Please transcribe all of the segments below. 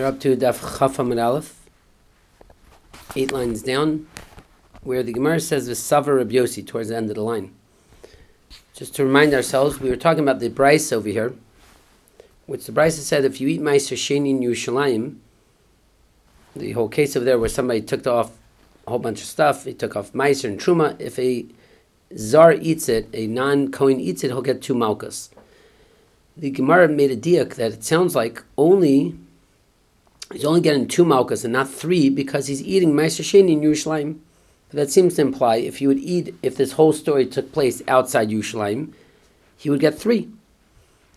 We're up to Daf Chaf Amud Aleph, 8 lines down, where the Gemara says V'savar Rabbi Yossi towards the end of the line. Just to remind ourselves, we were talking about the Bryce over here, which the Bryce said if you eat Ma'aser Sheni in Yerushalayim, the whole case over there where somebody took off a whole bunch of stuff, he took off Ma'aser and Truma, if a Zar eats it, a non-Kohen eats it, he'll get 2 Malkas. The Gemara made a diak that it sounds like he's only getting 2 Malkas and not 3 because he's eating Ma'aser Sheni in Yerushalayim. That seems to imply if this whole story took place outside Yerushalayim, he would get 3.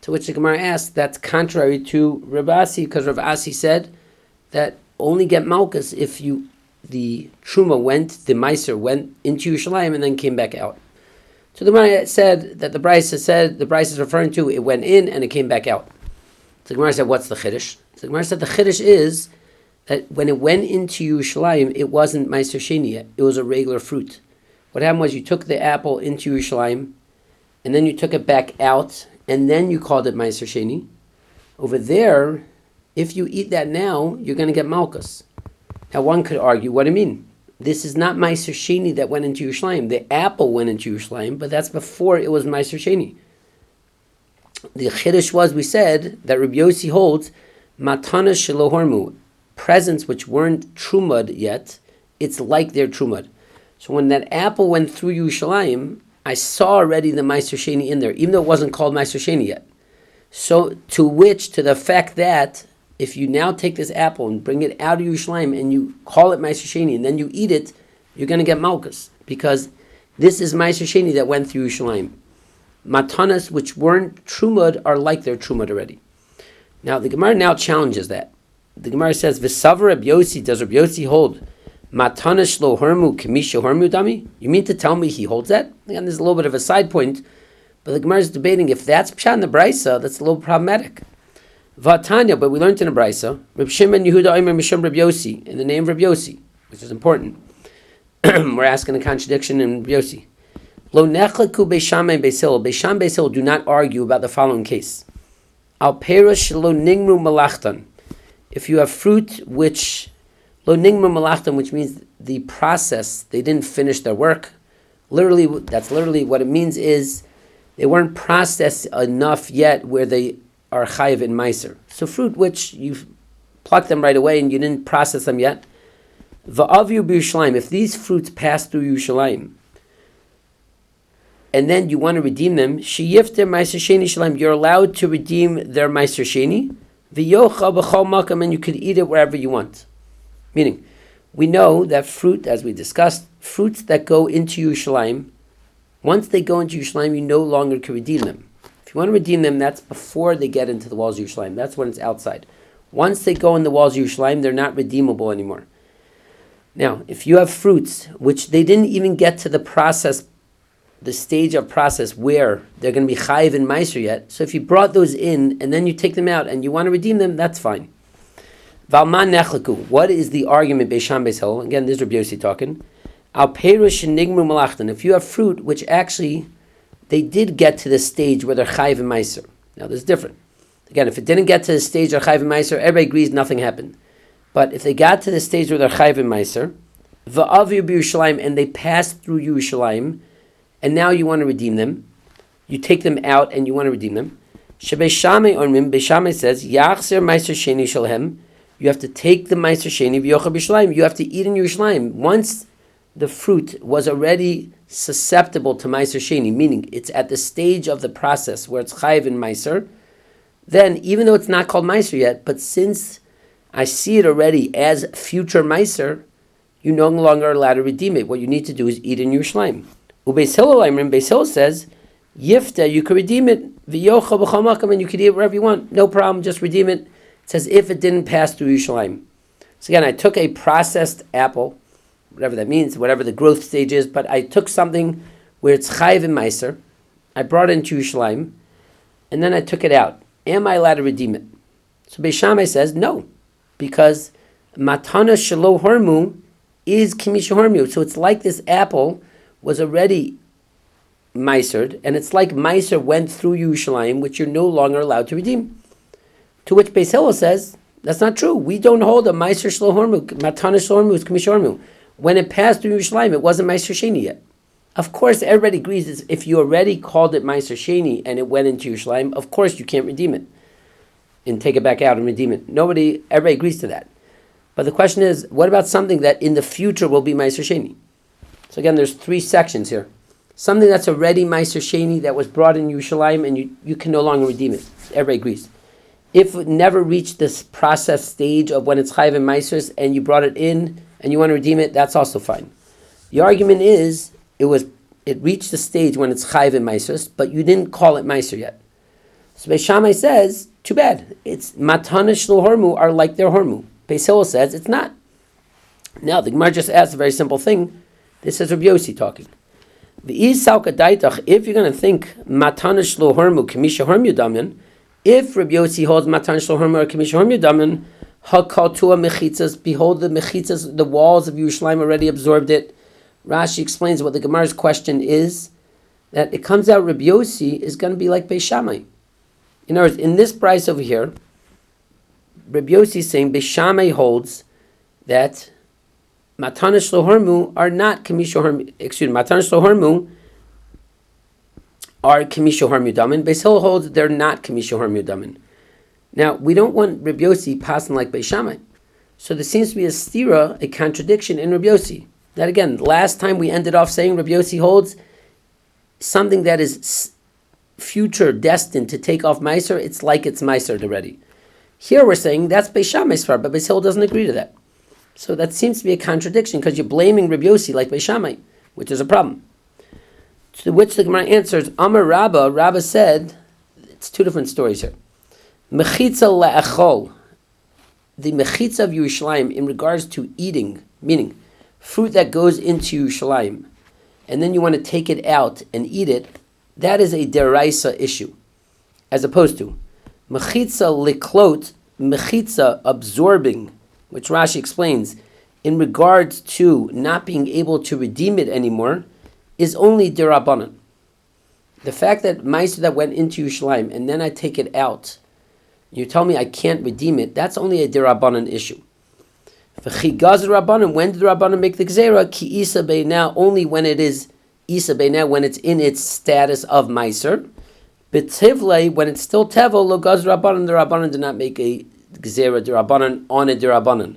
To which the Gemara asked, that's contrary to Rav Asi, because Rav Asi said that only get Malkas if the Ma'aser went into Yerushalayim and then came back out. So the Gemara said that the Bryce is referring to it went in and it came back out. So the Gemara said, what's the Chiddush? So the Gemara said the Chiddush is that when it went into Yerushalayim, it wasn't Ma'aser Sheni yet. It was a regular fruit. What happened was you took the apple into Yerushalayim, and then you took it back out, and then you called it Ma'aser Sheni. Over there, if you eat that now, you're going to get Malkus. Now one could argue, what do you mean? This is not Ma'aser Sheni that went into Yerushalayim. The apple went into Yerushalayim, but that's before it was Ma'aser Sheni. The Chiddush was, we said, that Rabbi Yossi holds, Matana shelo hormu, presents which weren't trumad yet, it's like they're trumad. So when that apple went through Yerushalayim, I saw already the Ma'aser Sheni in there, even though it wasn't called Ma'aser Sheni yet. So to the effect that if you now take this apple and bring it out of Yerushalayim and you call it Ma'aser Sheni and then you eat it, you're going to get Malkus, because this is Ma'aser Sheni that went through Yerushalayim. Matanas which weren't trumad are like they're trumad already. Now the Gemara now challenges that. The Gemara says, V'savar Rabbi Yossi, does Rabbi Yossi hold Matanas shlo hormu k'misha hormu dami? You mean to tell me he holds that? Again, there's a little bit of a side point, but the Gemara is debating if that's pshat in the Brisa, that's a little problematic. V'atanya, but we learned in the Brisa, Reb Shimon Yehuda Omer Mishum Rabbi Yossi, in the name of Rabbi Yossi, which is important. We're asking a contradiction in Rabbi Yossi. Lo nechlaku Beishamai and Beisil. Beisham Beisil do not argue about the following case. Al perush lo ningru malachtan. If you have fruit which lo ningru malachtan, which means the process, they didn't finish their work. That's literally what it means is they weren't processed enough yet where they are chayiv in meiser. So fruit which you plucked them right away and you didn't process them yet. Va'aviu b'Yerushalayim. If these fruits pass through Yerushalayim, and then you want to redeem them, sheyifter Ma'aser Sheni Shalem, you're allowed to redeem their Ma'aser Sheni, v'yocha b'chol makam, and you could eat it wherever you want. Meaning, we know that fruit, as we discussed, fruits that go into Yerushalayim, once they go into Yerushalayim, you no longer can redeem them. If you want to redeem them, that's before they get into the walls of Yerushalayim. That's when it's outside. Once they go in the walls of Yerushalayim, they're not redeemable anymore. Now, if you have fruits which they didn't even get to the stage of process where they're going to be chayiv in meiser yet. So if you brought those in and then you take them out and you want to redeem them, that's fine. Valman nechlaku. What is the argument Beisham Beishel? Again, this is Rabbi Yossi talking. Al perush nigmru malachtan. If you have fruit which actually they did get to the stage where they're chayiv in meiser. Now this is different. Again, if it didn't get to the stage of chayiv in meiser, everybody agrees nothing happened. But if they got to the stage where they're chayiv in meiser, va'aviu b'Yerushalayim, and they passed through Yerushalayim, and now you want to redeem them, you take them out and you want to redeem them. Shebeishamei ormim, Beishamei says, Yachzer Ma'aser Sheni Shalhem, you have to take the Ma'aser Sheni v'yocha b'Yerushalayim, you have to eat in Yerushalayim. Once the fruit was already susceptible to Ma'aser Sheni, meaning it's at the stage of the process where it's chayiv in Ma'aser, then even though it's not called Ma'aser yet, but since I see it already as future Ma'aser, you no longer are allowed to redeem it. What you need to do is eat in Yerushalayim. Beis Hillel says, Yifta, you could redeem it, v'yocha b'chol makam, and you could eat it wherever you want. No problem, just redeem it. It says if it didn't pass through Yerushalayim. So again, I took a processed apple, whatever that means, whatever the growth stage is, but I took something where it's chayiv in meiser, I brought it into Yerushalayim, and then I took it out. Am I allowed to redeem it? So Beis Shammai says no, because matana shelo hormu is kimisha hormu. So it's like this apple was already meisered, and it's like meiser went through Yerushalayim, which you're no longer allowed to redeem. To which Beis Hillel says, That's not true. We don't hold a Meiser Shlo Hormu, Matana Shlo Hormu is Kamish Hormu. When it passed through Yerushalayim, it wasn't Meiser Sheni yet. Of course, everybody agrees that if you already called it Meiser Sheni and it went into Yerushalayim, of course you can't redeem it and take it back out and redeem it. Everybody agrees to that. But the question is, what about something that in the future will be Meiser Sheni? So again, there's 3 sections here. Something that's already Meiser Sheni that was brought in Yerushalayim and you can no longer redeem it. Everybody agrees. If it never reached this process stage of when it's Chayiv and Meisers and you brought it in and you want to redeem it, that's also fine. The argument is, it reached the stage when it's Chayiv and Meisers, but you didn't call it Meiser yet. So Beis Shammai says, too bad. It's Matana Shlo Hormu are like their Hormu. Beis Hillel says it's not. Now, the Gemara just asked a very simple thing. This is Rabbi Yossi talking. If you're going to think Matana Shlo Hormu Kamisha Hormu Damin, if Rabbi Yossi holds Matana Shlo Hormu or Kamisha Hormu Damin, Hakatua Mechitzas, behold the Mechitzas, the walls of Yerushalayim already absorbed it. Rashi explains what the Gemara's question is, that it comes out Rabbi Yossi is going to be like Beis Shammai. In other words, in this price over here, Rabbi Yossi is saying Beis Shammai holds that Matana Shlo Hormu are not Kamisha Hormu, Matana Shlo Hormu are Kamisha Hormu Damin. Beis Hillel holds they're not Kamisha Hormu Damin. Now, we don't want Rabbi Yossi passing like Beis Shammai. So there seems to be a stira, a contradiction in Rabbi Yossi. That again, last time we ended off saying Rabbi Yossi holds something that is future destined to take off Meiser, it's like it's Meiser already. Here we're saying that's Beis Shammai's far, but Beis Hillel doesn't agree to that. So that seems to be a contradiction because you're blaming Rabbi Yossi like Beis Shammai, which is a problem. To which the Gemara answers, Amar Rabba said, it's 2 different stories here. Mechitza la'achol, the mechitza of Yerushalayim in regards to eating, meaning fruit that goes into Yerushalayim, and then you want to take it out and eat it, that is a deraisa issue, as opposed to mechitza liklot, mechitza absorbing, which Rashi explains, in regards to not being able to redeem it anymore, is only derabanan. The fact that meiser that went into Yerushalayim and then I take it out, you tell me I can't redeem it, that's only a derabanan issue. V'chigaz rabbanan, when did the rabbanan make the gzera? Ki isa beina, only when it is isa beina, when it's in its status of meiser. B'tivlei, when it's still tevel, lo gaz rabbanan, the rabbanan did not make a gzera derabanan on a derabanan.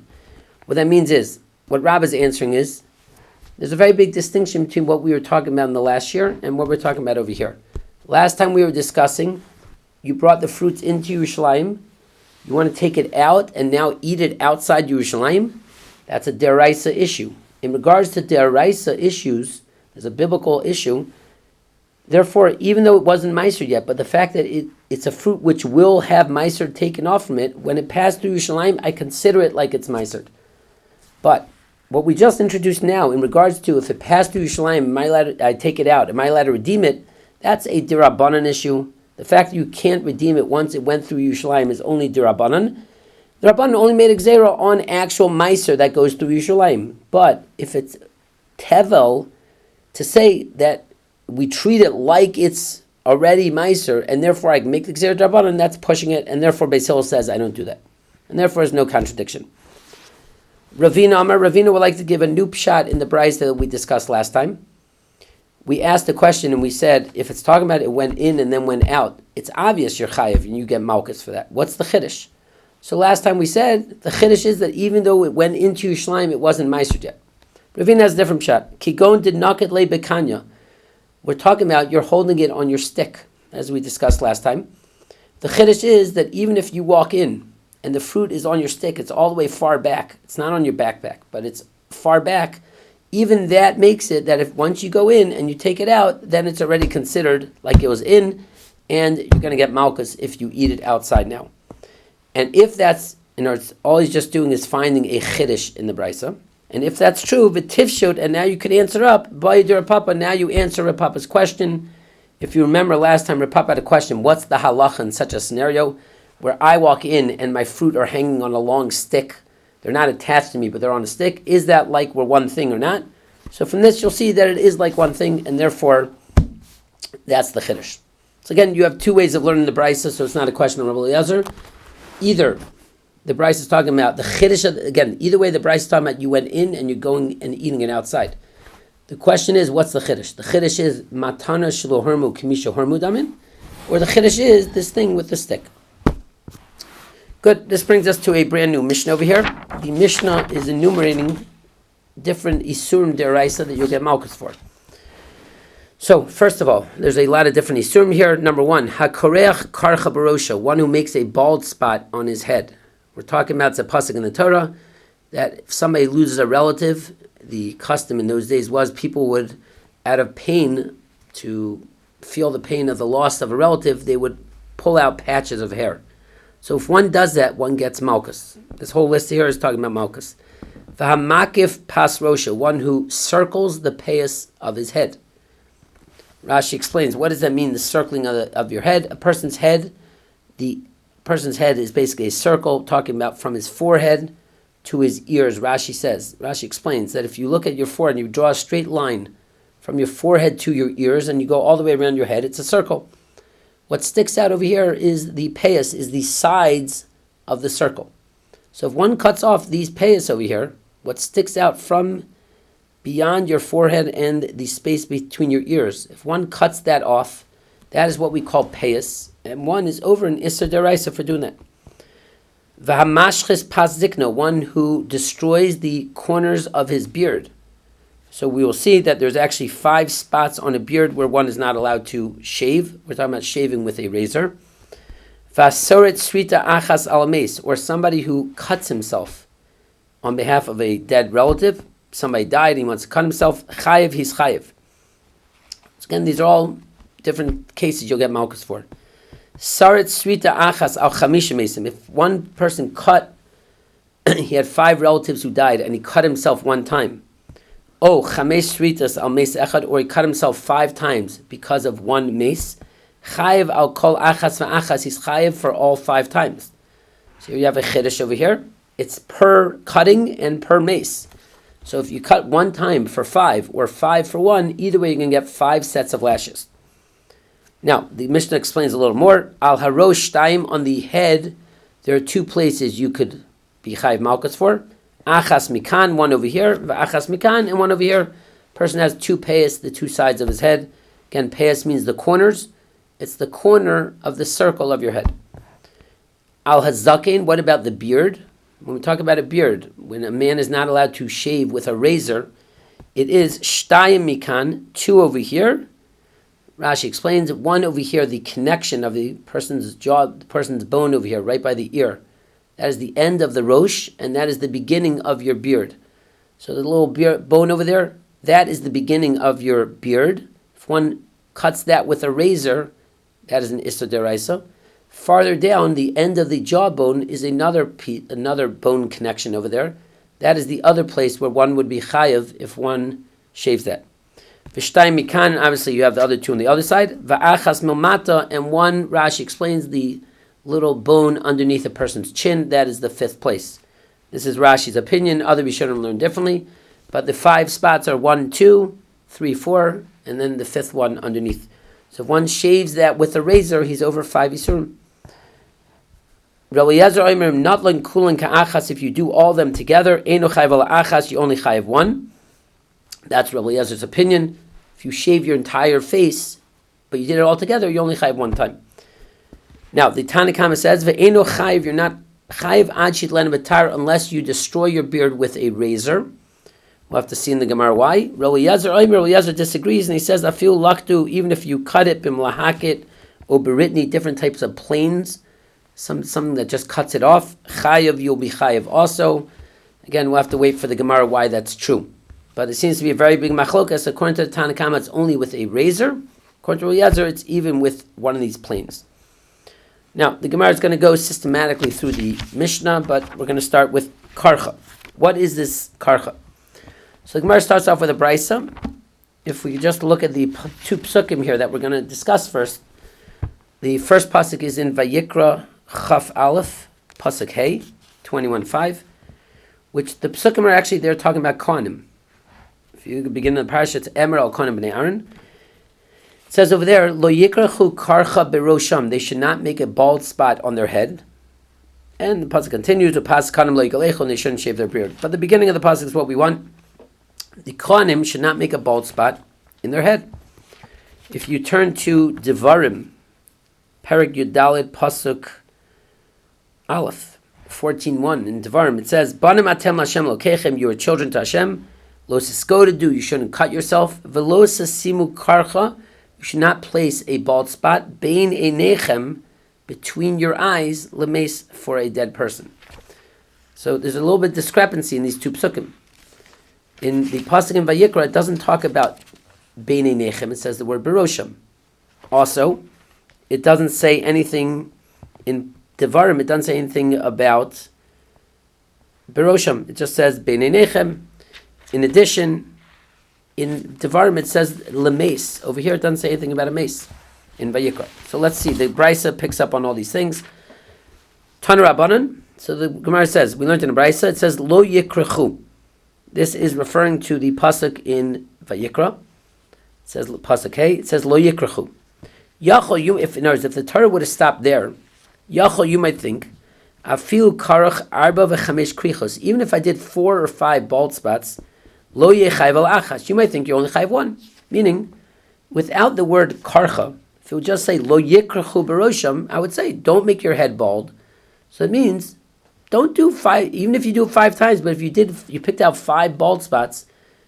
What that means is, what Rab is answering is, there's a very big distinction between what we were talking about in the last year and what we're talking about over here. Last time we were discussing, you brought the fruits into Yerushalayim, you want to take it out and now eat it outside Yerushalayim, that's a deraisa issue. In regards to deraisa issues, there's a biblical issue. Therefore, even though it wasn't meiser yet, but the fact that it's a fruit which will have meiser taken off from it, when it passed through Yerushalayim, I consider it like it's meiser. But what we just introduced now, in regards to if it passed through Yerushalayim, I take it out, am I allowed to redeem it? That's a dirabanan issue. The fact that you can't redeem it once it went through Yerushalayim is only dirabanan. The Rabbanan only made a gzera on actual meiser that goes through Yerushalayim. But if it's tevel, to say that we treat it like it's already meiser, and therefore I can make the gzera dirabanan, that's pushing it, and therefore Beis Hillel says I don't do that. And therefore there's no contradiction. Ravina would like to give a new pshat in the brayz that we discussed last time. We asked the question and we said, if it's talking about it went in and then went out, it's obvious you're chayiv and you get malchus for that. What's the chiddush? So last time we said, the chiddush is that even though it went into Yerushalayim, it wasn't meiser yet. Ravina has a different pshat. Kigon did naket le bekanya. We're talking about you're holding it on your stick, as we discussed last time. The chiddush is that even if you walk in and the fruit is on your stick, it's all the way far back. It's not on your backpack, but it's far back. Even that makes it that if once you go in and you take it out, then it's already considered like it was in, and you're going to get malchus if you eat it outside now. And if that's, all he's just doing is finding a chiddush in the brisa. And if that's true, v'tivshot, and now you could answer up, by Papa, now you answer Rav Papa's question. If you remember last time, Rav Papa had a question, what's the halacha in such a scenario where I walk in and my fruit are hanging on a long stick? They're not attached to me, but they're on a stick. Is that like we're one thing or not? So from this, you'll see that it is like one thing, and therefore, that's the chiddush. So again, you have 2 ways of learning the brisa, so it's not a question of Rabbi Eliezer. Either the Bryce is talking about the chiddush. Again, either way, the Bryce is talking about you went in and you're going and eating it outside. The question is, what's the chiddush? The chiddush is matana shelo hermu k'misha hermu damin, or the chiddush is this thing with the stick. Good. This brings us to a brand new Mishnah over here. The Mishnah is enumerating different isurim deraisa that you'll get malchus for. So, first of all, there's a lot of different isurim here. Number one, hakoreach karcha barosha, one who makes a bald spot on his head. We're talking about the pasuk in the Torah that if somebody loses a relative, the custom in those days was people would, out of pain, to feel the pain of the loss of a relative, they would pull out patches of hair. So if one does that, one gets malchus. This whole list here is talking about malchus. V'hamakif pas rosha, one who circles the payas of his head. Rashi explains, what does that mean, the circling of your head? The person's head is basically a circle, talking about from his forehead to his ears. Rashi explains that if you look at your forehead and you draw a straight line from your forehead to your ears and you go all the way around your head, it's a circle. What sticks out over here is the payas, is the sides of the circle. So if one cuts off these payas over here, what sticks out from beyond your forehead and the space between your ears, if one cuts that off, that is what we call payas, and one is over in Isser Deraisa for doing that. V'hamashchis pasdikno, one who destroys the corners of his beard. So we will see that there's actually 5 spots on a beard where one is not allowed to shave. We're talking about shaving with a razor. Vasoret srita achas alames, or somebody who cuts himself on behalf of a dead relative. Somebody died and he wants to cut himself. Chayev, he's chayev. Again, these are all different cases you'll get malchus for. Saret srita achas al chamisha mesim. If one person cut, he had 5 relatives who died and he cut himself one time. Oh, chamesh sritas al mes echad, or he cut himself 5 times because of one mace. Chayev al kol achas va'achas, he's chayev for all 5 times. So here you have a chiddush over here. It's per cutting and per mace. So if you cut 1 time for 5 or 5 for 1, either way you're going to get 5 sets of lashes. Now, the Mishnah explains a little more. Al harosh shtaim, on the head, there are 2 places you could be chayev malchus for. Achas mikan, one over here, v'achas mikan, and one over here. Person has 2 payas, the 2 sides of his head. Again, payas means the corners. It's the corner of the circle of your head. Al hazaken, what about the beard? When we talk about a beard, when a man is not allowed to shave with a razor, it is shtayim mikan, 2 over here. Rashi explains, 1 over here, the connection of the person's jaw, the person's bone over here, right by the ear. That is the end of the rosh, and that is the beginning of your beard. So the little bone over there, that is the beginning of your beard. If one cuts that with a razor, that is an Issa Deraisa. Farther down, the end of the jawbone is another bone connection over there. That is the other place where one would be chayav if one shaves that. V'shtayim mikan, obviously you have the other 2 on the other side. Va'achas milmata, and 1, Rashi explains, the little bone underneath a person's chin, that is the 5th place. This is Rashi's opinion. Other Rishonim learn differently. But the 5 spots are 1, 2, 3, 4, and then the 5th one underneath. So if one shaves that with a razor, he's over 5 Yisurim. Rabbi Eliezer Omer, Notlan Kulan Ka'achas, if you do all them together, Eino Chayev al Achas, you only chayev 1. That's Rabbi Eliezer's opinion. If you shave your entire face, but you did it all together, you only chayev 1 time. Now, the Tanakhama says, Ve'eno chayev, you're not chayev ad shitlen v'tar, unless you destroy your beard with a razor. We'll have to see in the Gemara why. Rabbi Eliezer disagrees, and he says, Afil laktu, even if you cut it, bimlahakit, or beritni, different types of planes, something that just cuts it off, chayev, you'll be chayev also. Again, we'll have to wait for the Gemara why that's true. But it seems to be a very big machlokas. According to the Tanakhama, it's only with a razor. According to Rabbi Eliezer, it's even with one of these planes. Now, the Gemara is going to go systematically through the Mishnah, but we're going to start with karcha. What is this karcha? So the Gemara starts off with a brisa. If we just look at the 2 psukim here that we're going to discuss first, the first pasuk is in Vayikra Chaf Aleph, pasuk Hey, 21:5, which the psukim are actually, they're talking about Kohanim. If you begin the parasha, it's Emer al Kohanim b'nei Aaron. It says over there, Lo yikrachu karcha berosham, they should not make a bald spot on their head. And the pasuk continues to pass kanim lo yigalecho, and they shouldn't shave their beard. But the beginning of the pasuk is what we want. The kohanim should not make a bald spot in their head. If you turn to Devarim, Perek Yudalit pasuk Aleph 14:1 in Devarim, it says, "Banim atem Hashem lokechem, you are children to Hashem. Lo siskoda do, you shouldn't cut yourself. Velo simu karcha, you should not place a bald spot. Bein einechem, between your eyes, lemes, for a dead person." So there's a little bit of discrepancy in these two psukim. In the pasuk in Vayikra, it doesn't talk about bein einechem, it says the word berosham. Also, it doesn't say anything in Devarim, it doesn't say anything about berosham. It just says bein einechem. In addition, in Devarim it says lemes. Over here it doesn't say anything about a mace in Vayikra. So let's see. The Brisa picks up on all these things. Tana Rabbanan. So the Gemara says, we learned in the Brisa, it says lo yikrechu. This is referring to the pasuk in Vayikra. It says pasuk Hey. It says lo yikrechu. Yachol, you, if the Torah would have stopped there, Yachol, you might think, afil karach arba v'chamesh krichos. Even if I did 4 or 5 bald spots, lo yechayv al achas. You might think you only chayv 1. Meaning, without the word karcha, if it would just say lo yikrachu berosham, I would say don't make your head bald. So it means don't do 5. Even if you do it 5 times, but if you picked out 5 bald spots,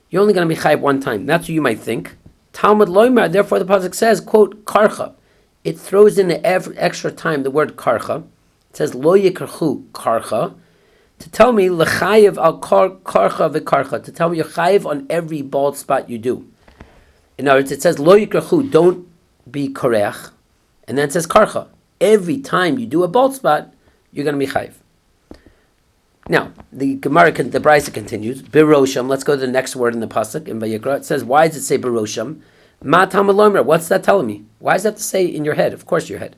you're only going to be chayv 1 time. That's what you might think. Talmud loymar. Therefore, the pasuk says, quote karcha. It throws in the extra time the word karcha. It says lo yikrachu karcha. To tell me lechayev al karcha v'karcha, to tell me you're chayev on every bald spot you do. In other words, it says lo yikrachu, don't be korech, and then it says karcha. Every time you do a bald spot, you're going to be chayev. Now, the Brisa continues, berosham. Let's go to the next word in the pasuk in Vayikra. It says, why does it say berosham? Ma Talmud lomer. What's that telling me? Why does that have to say in your head? Of course, your head.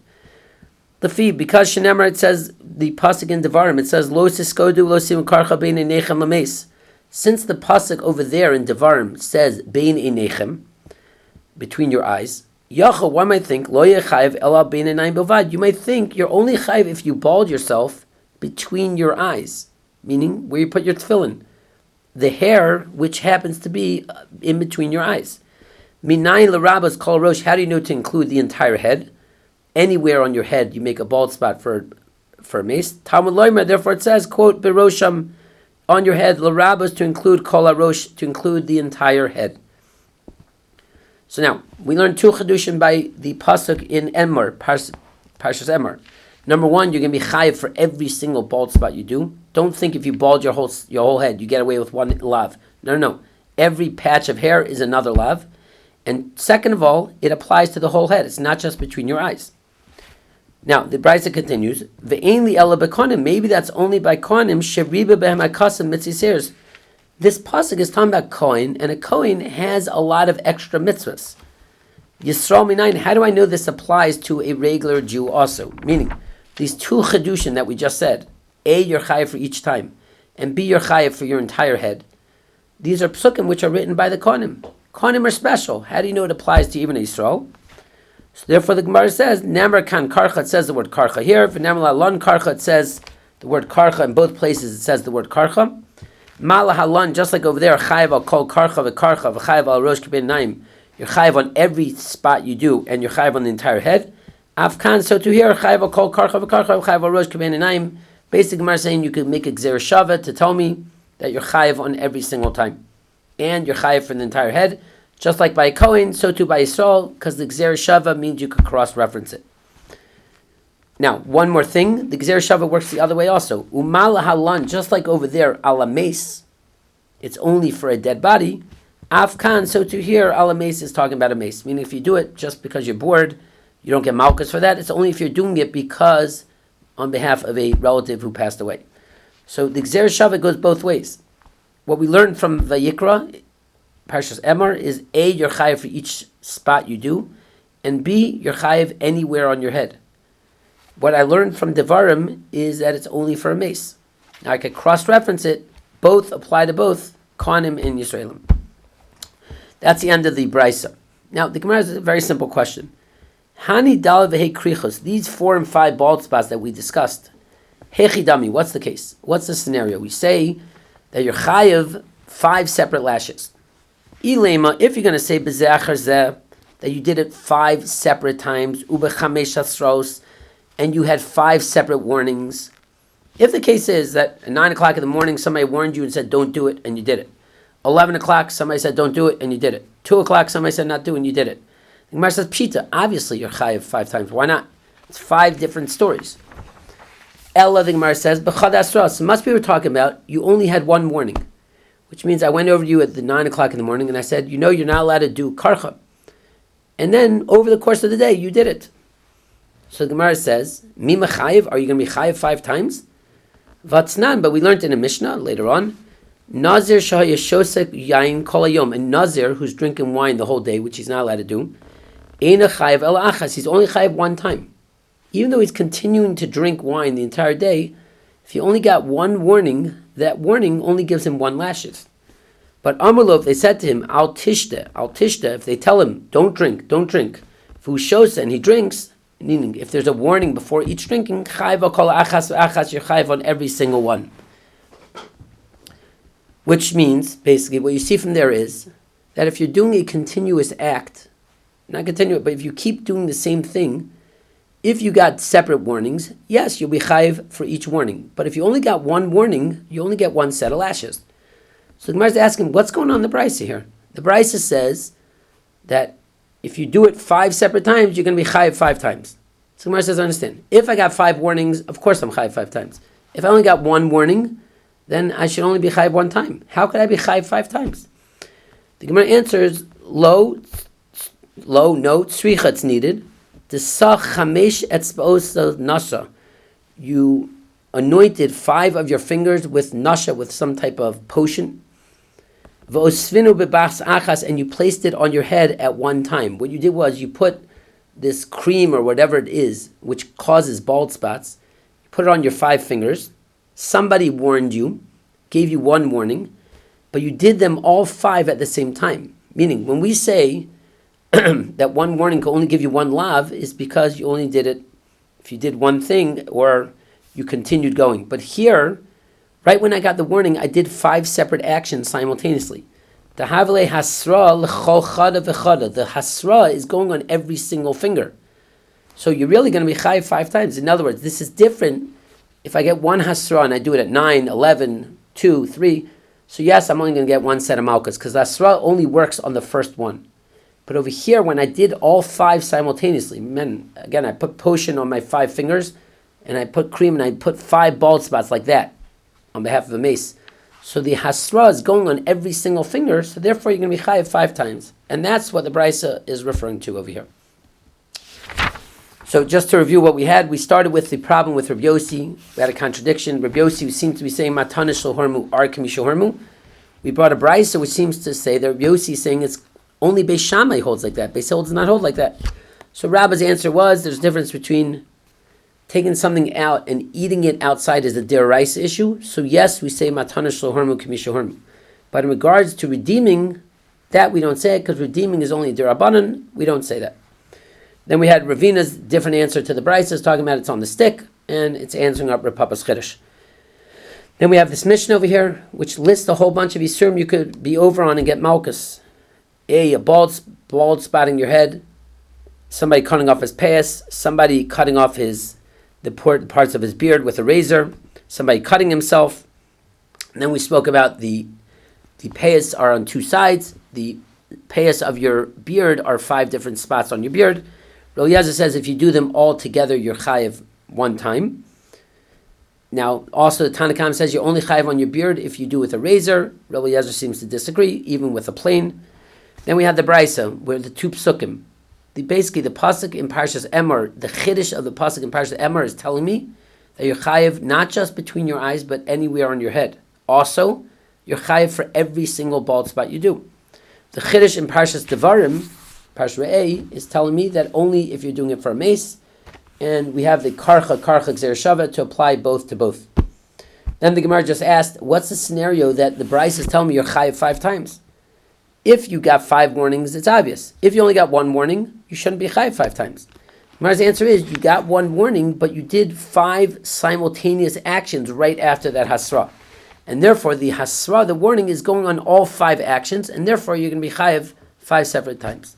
Lefi, because Shenemar, it says, the pasuk in Devarim, it says, lo siskodu lo sim karcha bein einechem lames. Since the pasuk over there in Devarim says, bein einechem, between your eyes, Yachol, one might think, lo yechayev ela bein einayim bilvad. You might think you're only chayev if you bald yourself between your eyes, meaning where you put your tefillin, the hair which happens to be in between your eyes. Minayin l'rabas kol rosh. How do you know to include the entire head? Anywhere on your head, you make a bald spot for a mace. Talmud loymer. Therefore, it says, quote berosham, on your head, l'rabas, to include kol harosh, to include the entire head. So now we learned 2 chedushim by the pasuk in Emor, Parshas Emor. Number 1, you're going to be chayiv for every single bald spot you do. Don't think if you bald your whole head, you get away with 1 lav. No. Every patch of hair is another lav. And second of all, it applies to the whole head. It's not just between your eyes. Now, the Brisa continues, Ve'ein li ela b'konim, maybe that's only by kohanim, sheriba behem akasim mitziseres. This pasuk is talking about kohen, and a kohen has a lot of extra mitzvahs. Yisrael minayin, how do I know this applies to a regular Jew also? Meaning, these 2 chedushim that we just said, A, you're chayiv for each time, and B, you're chayiv for your entire head. These are psukim which are written by the kohanim. Kohanim are special. How do you know it applies to even Yisrael? So therefore the Gemara says, Namar kan karcha, it says the word karcha here. For Namar halon karcha, it says the word karcha. In both places it says the word karcha. Mala halon, just like over there, chayiv al kol karcha v'karcha v'chayiv al rosh kibin naim. You're chayiv on every spot you do, and you're chayiv on the entire head. Afkan, so to here, chayiv al kol karcha v'karcha v'chayiv al rosh kibin naim. Basically, Gemara is saying you could make a gzera shava to tell me that you're chayiv on every single time. And you're chayiv for the entire head. Just like by a Kohen, so too by Yisrael, because the Gzer Shava means you could cross-reference it. Now, one more thing, the Gzer Shava works the other way also. Umal halan, just like over there, ala mace, it's only for a dead body. Afkan, so too here, ala mace is talking about a mace. Meaning if you do it just because you're bored, you don't get malchus for that. It's only if you're doing it because on behalf of a relative who passed away. So the Gzer Shava goes both ways. What we learned from Vayikra, Parshas Emor, is A, you're chayiv for each spot you do, and B, you're chayiv anywhere on your head. What I learned from Devarim is that it's only for a mace. Now I could cross-reference it. Both apply to both Kohanim and Yisraelim. That's the end of the Brisa. Now the Gemara is a very simple question. Hani dal v'hei krichos, these 4 and 5 bald spots that we discussed, Hechidami, what's the case? What's the scenario? We say that you're chayiv 5 separate lashes. Ilema, if you're going to say b'zeh achar zeh, that you did it 5 separate times, ubechamesh asros, and you had 5 separate warnings. If the case is that at 9 o'clock in the morning somebody warned you and said don't do it, and you did it. 11 o'clock somebody said don't do it, and you did it. 2 o'clock somebody said not do, and you did it. The Gemara says pshita, obviously you're chayiv 5 times. Why not? It's 5 different stories. Ella, the Gemara says, b'chad asros. It must be we're talking about you only had 1 warning, which means I went over to you at the 9 o'clock in the morning and I said, you're not allowed to do karcha. And then over the course of the day, you did it. So the Gemara says, mi mechayiv, are you going to be chayiv 5 times? Vatznan, but we learned in a Mishnah later on, Nazir shahayashosek yain kol hayom, a Nazir who's drinking wine the whole day, which he's not allowed to do, eina chayiv el achas, he's only chayiv 1 time. Even though he's continuing to drink wine the entire day, if he only got 1 warning, that warning only gives him 1 lashes. But Amrlo, if they said to him, al tishta, if they tell him, don't drink, if he shows and he drinks, meaning if there's a warning before each drinking, chayiv kol achas achas, you're chayiv on every single one. Which means, basically, what you see from there is that if you're doing a continuous act, not continuous, but if you keep doing the same thing, if you got separate warnings, yes, you'll be chayiv for each warning. But if you only got 1 warning, you only get 1 set of lashes. So the Gemara is asking, what's going on in the Brisa here? The Brisa says that if you do it 5 separate times, you're going to be chayiv 5 times. So the Gemara says, I understand. If I got 5 warnings, of course I'm chayiv 5 times. If I only got 1 warning, then I should only be chayiv 1 time. How could I be chayiv 5 times? The Gemara answers, no, tzricha it's needed. The sach chamesh etzbaos nasha. You anointed 5 of your fingers with nasha, with some type of potion. V'osvinu bebas achas, and you placed it on your head at 1 time. What you did was you put this cream or whatever it is, which causes bald spots, you put it on your 5 fingers. Somebody warned you, gave you 1 warning, but you did them all 5 at the same time. Meaning, when we say that 1 warning can only give you 1 lav, is because you only did it if you did 1 thing or you continued going. But here, right when I got the warning, I did 5 separate actions simultaneously. The havle hasra l'chol chada v'chada. The hasra is going on every single finger. So you're really going to be chayiv 5 times. In other words, this is different if I get 1 hasra and I do it at 9, 11, 2, 3. So yes, I'm only going to get 1 set of malchus because the hasra only works on the first one. But over here, when I did all 5 simultaneously, again, I put potion on my 5 fingers, and I put cream, and I put 5 bald spots like that on behalf of a mace. So the hasra is going on every single finger, so therefore you're going to be chayiv 5 times. And that's what the Brisa is referring to over here. So just to review what we had, we started with the problem with Rabbi Yossi. We had a contradiction. Rabbi Yossi seemed to be saying, Matana shel hormu, ar kami shel hormu. We brought a Brisa which seems to say that Rabbi Yossi is saying it's only Beis Shammai holds like that. Beis Hillel does not hold like that. So Rabbi's answer was there's a difference between taking something out and eating it outside is a deraisa issue. So yes, we say matana shel hormu k'mi shel hormu. But in regards to redeeming, that we don't say it because redeeming is only derabanan. We don't say that. Then we had Ravina's different answer to the Brisa, talking about it's on the stick and it's answering up Rav Papa's chiddush. Then we have this Mishnah over here, which lists a whole bunch of yisurim you could be over on and get malchus. A bald spot in your head, somebody cutting off his payas, somebody cutting off the parts of his beard with a razor, somebody cutting himself. And then we spoke about the payas are on 2 sides. The payas of your beard are 5 different spots on your beard. Rav Eliezer says if you do them all together, you're chayiv 1 time. Now, also the Tanakam says you're only chayiv on your beard if you do with a razor. Rav Eliezer seems to disagree, even with a plane. Then we have the Brisa, where the 2 psukim. Basically, the pasuk in Parshas Emor, the chiddush of the pasuk in Parshas Emor is telling me that you're chayiv not just between your eyes, but anywhere on your head. Also, you're chayiv for every single bald spot you do. The chiddush in Parshas Devarim, Parshas Re'eh, is telling me that only if you're doing it for a mace, and we have the karcha gzer shava to apply both to both. Then the Gemara just asked, what's the scenario that the Brisa is telling me you're chayiv 5 times? If you got 5 warnings, it's obvious. If you only got 1 warning, you shouldn't be chayiv 5 times. Gemara's answer is you got one warning, but you did 5 simultaneous actions right after that hasra. And therefore, the hasra, the warning, is going on all 5 actions, and therefore you're going to be chayev 5 separate times.